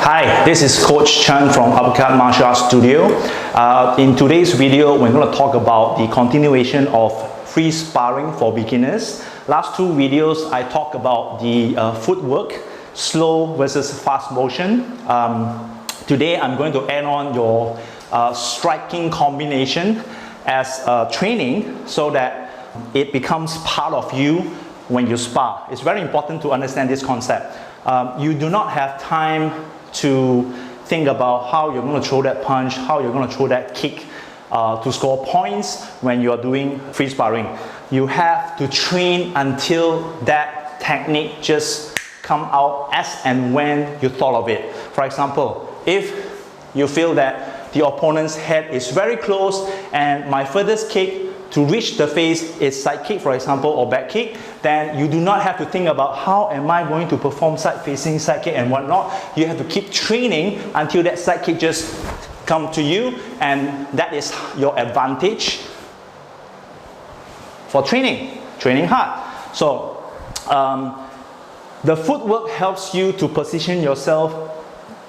Hi, this is Coach Chen from Uppercut Martial Arts Studio. In today's video, we're going to talk about the continuation of free sparring for beginners. Last two videos, I talked about the footwork, slow versus fast motion. Today, I'm going to add on your striking combination as training so that it becomes part of you when you spar. It's very important to understand this concept. You do not have time to think about how you're going to throw that punch, how you're going to throw that kick to score points when you are doing free sparring. You have to train until that technique just come out as and when you thought of it. For example, if you feel that the opponent's head is very close and my furthest kick to reach the face is side kick, for example, or back kick, then you do not have to think about how am I going to perform side facing, side kick and whatnot. You have to keep training until that side kick just come to you, and that is your advantage for training hard. So the footwork helps you to position yourself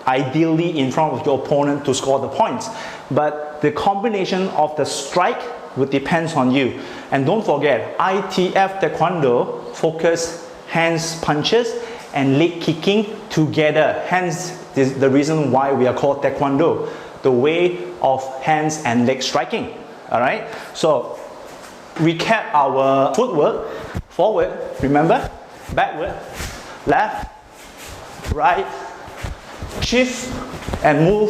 ideally in front of your opponent to score the points, but the combination of the strike would depends on you. And don't forget, ITF Taekwondo focus hands punches and leg kicking together. Hence, this is the reason why we are called Taekwondo, the way of hands and leg striking. All right. So recap our footwork: forward, remember, backward, left, right, shift, and move.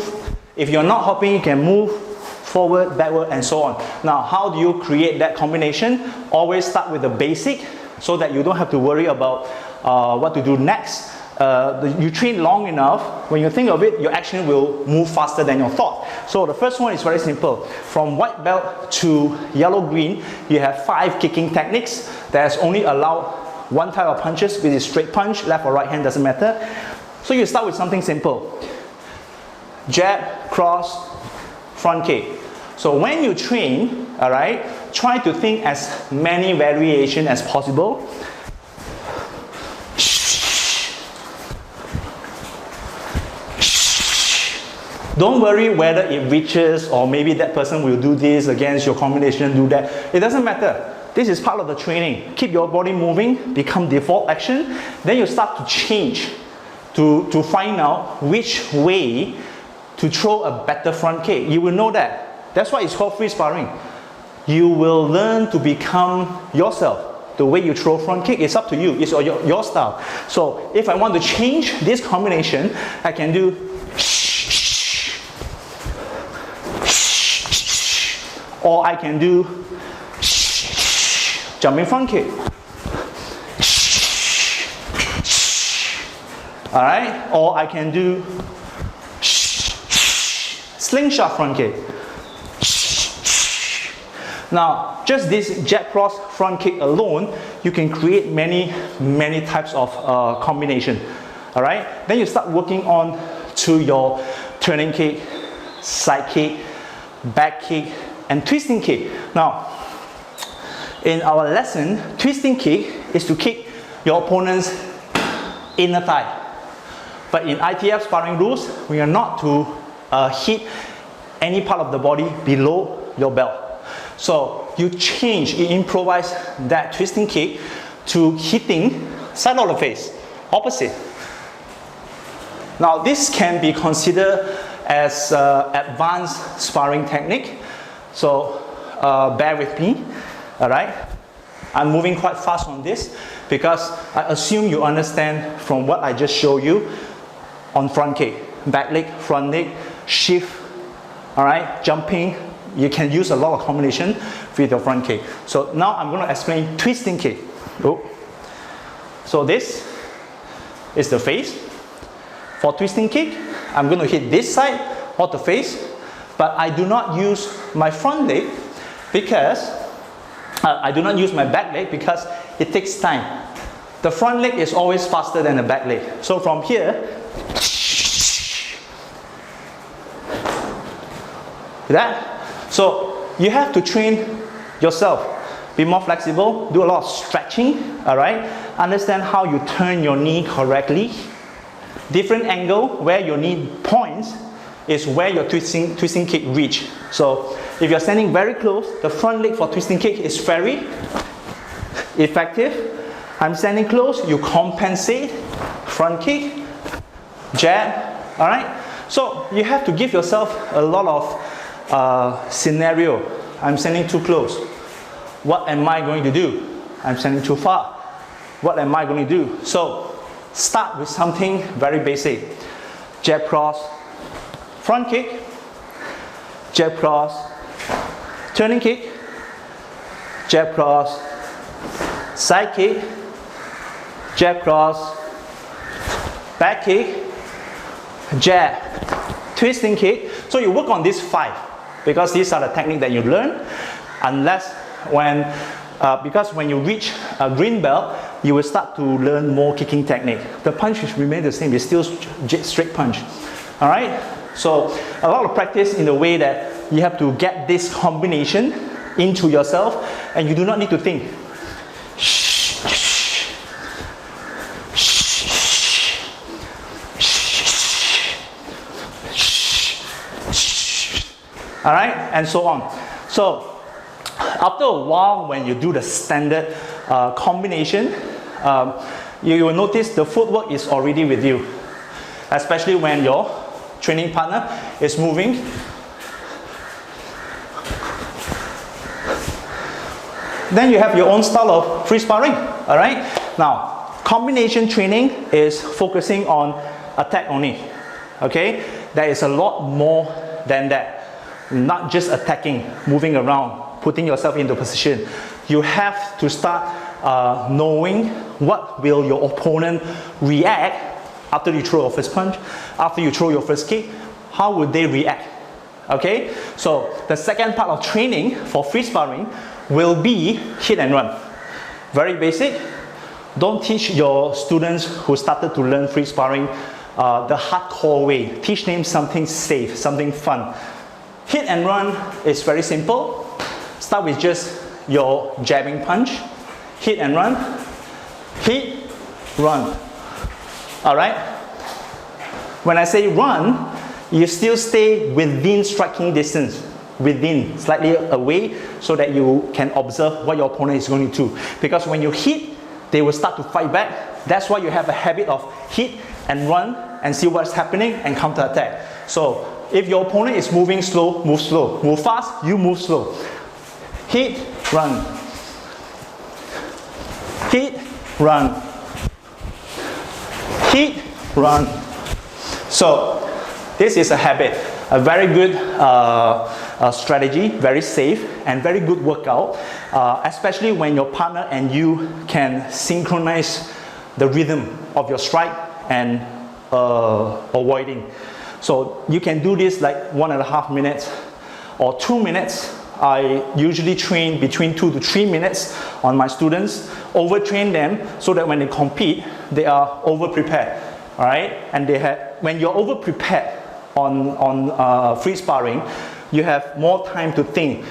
If you're not hopping, you can move forward, backward, and so on. Now, how do you create that combination? Always start with the basic so that you don't have to worry about what to do next. You train long enough, when you think of it, your action will move faster than your thought. So the first one is very simple. From white belt to yellow-green, you have 5 kicking techniques. There's only allowed one type of punches, which is straight punch, left or right hand, doesn't matter. So you start with something simple. Jab, cross, front kick. So when you train, all right, try to think as many variations as possible. Don't worry whether it reaches or maybe that person will do this against your combination, do that. It doesn't matter. This is part of the training. Keep your body moving, become default action. Then you start to change to find out which way to throw a better front kick. You will know that. That's why it's called free sparring. You will learn to become yourself. The way you throw front kick is up to you. It's your style. So if I want to change this combination, I can do or I can do jumping front kick. Alright? Or I can do slingshot front kick. Now, just this jab cross front kick alone, you can create many types of combination. All right. Then you start working on to your turning kick, side kick, back kick, and twisting kick. Now, in our lesson, twisting kick is to kick your opponent's inner thigh. But in ITF sparring rules, we are not to hit any part of the body below your belt. So you change, you improvise that twisting kick to hitting side of the face, opposite. Now this can be considered as advanced sparring technique. So bear with me, all right? I'm moving quite fast on this because I assume you understand from what I just showed you on front kick, back leg, front leg, shift, all right, jumping. You can use a lot of combination with your front kick. So now I'm going to explain twisting kick. Oh. So this is the face. For twisting kick, I'm going to hit this side of the face, but I do not use my front leg because I do not use my back leg because it takes time. The front leg is always faster than the back leg. So from here, that. So you have to train yourself. Be more flexible, do a lot of stretching, all right? Understand how you turn your knee correctly. Different angle where you need points is where your twisting kick reach. So if you're standing very close, the front leg for twisting kick is very effective. I'm standing close, you compensate, front kick, jab, all right? So you have to give yourself a lot of scenario. I'm standing too close. What am I going to do? I'm standing too far. What am I going to do? So start with something very basic. Jab cross, front kick, jab cross, turning kick, jab cross, side kick, jab cross, back kick, jab, twisting kick. So you work on these 5 because these are the techniques that you learn. Unless because when you reach a green belt, you will start to learn more kicking technique. The punch will remain the same, it's still straight punch. All right? So a lot of practice in the way that you have to get this combination into yourself, and you do not need to think. All right, and so on. So after a while, when you do the standard combination, you will notice the footwork is already with you, especially when your training partner is moving. Then you have your own style of free sparring. All right. Now, combination training is focusing on attack only. Okay, there is a lot more than that. Not just attacking, moving around, putting yourself into position. You have to start knowing what will your opponent react after you throw your first punch, after you throw your first kick. How would they react? Okay, so the second part of training for free sparring will be hit and run. Very basic. Don't teach your students who started to learn free sparring the hardcore way. Teach them something safe, something fun. Hit and run is very simple. Start with just your jabbing punch. Hit and run. Hit, run. Alright? When I say run, you still stay within striking distance. Within, slightly away, so that you can observe what your opponent is going to do. Because when you hit, they will start to fight back. That's why you have a habit of hit and run and see what's happening and counter attack. So if your opponent is moving slow, move slow. Move fast, you move slow. Hit, run. Hit, run. Hit, run. So this is a habit, a very good strategy, very safe and very good workout, especially when your partner and you can synchronize the rhythm of your strike and avoiding. So you can do this like 1.5 minutes or 2 minutes. I usually train between 2 to 3 minutes on my students, overtrain them so that when they compete, they are over prepared. All right, and when you're over prepared on free sparring, you have more time to think.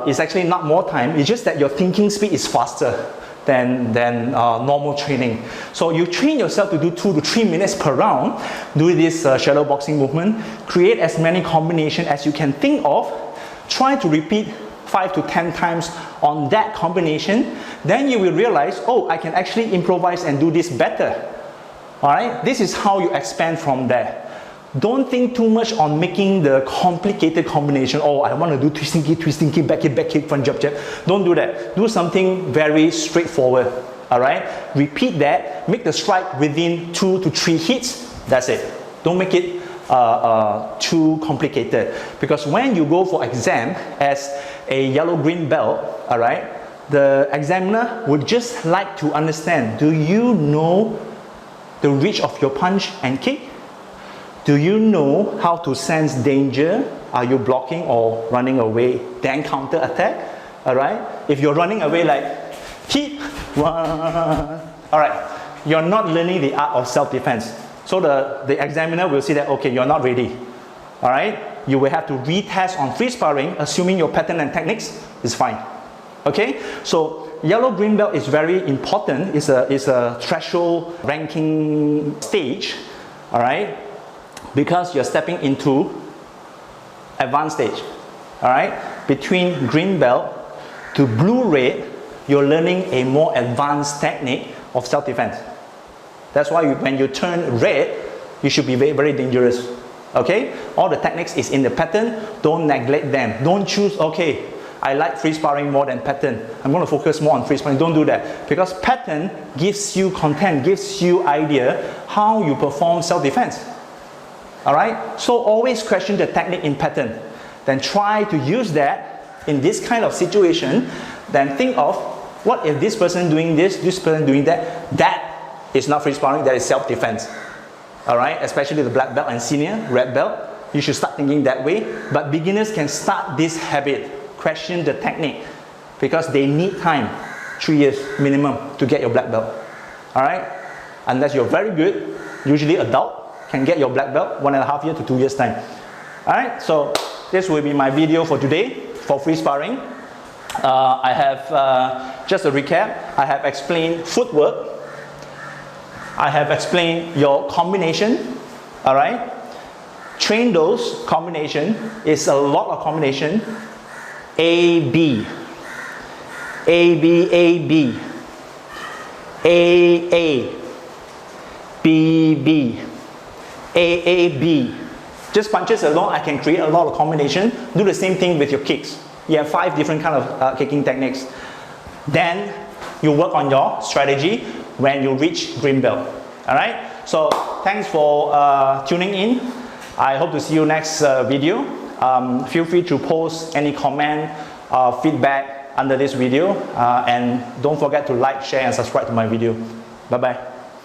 It's actually not more time, it's just that your thinking speed is faster than normal training. So you train yourself to do 2 to 3 minutes per round, do this shadow boxing movement, create as many combinations as you can think of, try to repeat 5 to 10 times on that combination, then you will realize, oh, I can actually improvise and do this better. Alright, this is how you expand from there. Don't think too much on making the complicated combination. Oh, I want to do twisting kick, back kick, front jab, jab. Don't do that. Do something very straightforward. Alright? Repeat that. Make the strike within 2 to 3 hits. That's it. Don't make it too complicated. Because when you go for exam as a yellow-green belt, alright, the examiner would just like to understand, do you know the reach of your punch and kick? Do you know how to sense danger? Are you blocking or running away? Then counter attack. Alright? If you're running away like hit, run. Alright, you're not learning the art of self-defense. So the examiner will see that, okay, you're not ready. Alright? You will have to retest on free sparring, assuming your pattern and techniques is fine. Okay? So yellow-green belt is very important. It's a threshold ranking stage all right? Because you're stepping into advanced stage, all right? Between green belt to blue-red, you're learning a more advanced technique of self-defense. That's why when you turn red, you should be very, very dangerous. Okay? All the techniques is in the pattern. Don't neglect them. Don't choose, okay, I like free sparring more than pattern. I'm going to focus more on free sparring. Don't do that. Because pattern gives you content, gives you idea how you perform self-defense. Alright? So always question the technique in pattern. Then try to use that in this kind of situation. Then think of, what if this person doing this person doing that? That is not free sparring, that is self-defense. Alright, especially the black belt and senior, red belt, you should start thinking that way. But beginners can start this habit, question the technique, because they need time, 3 years minimum to get your black belt. Alright, unless you're very good, usually adult can get your black belt 1.5 years to 2 years time. Alright, so this will be my video for today for free sparring. I have, just a recap, I have explained footwork. I have explained your combination, all right? Train those combination is a lot of combination. A, B, A, B, A, B, A, B, B, A, B. Just punches alone, I can create a lot of combination. Do the same thing with your kicks. You have 5 different kind of kicking techniques. Then you work on your strategy when you reach green belt. Alright, so thanks for tuning in. I hope to see you next video. Feel free to post any comment, feedback under this video, and don't forget to like, share and subscribe to my video. Bye bye.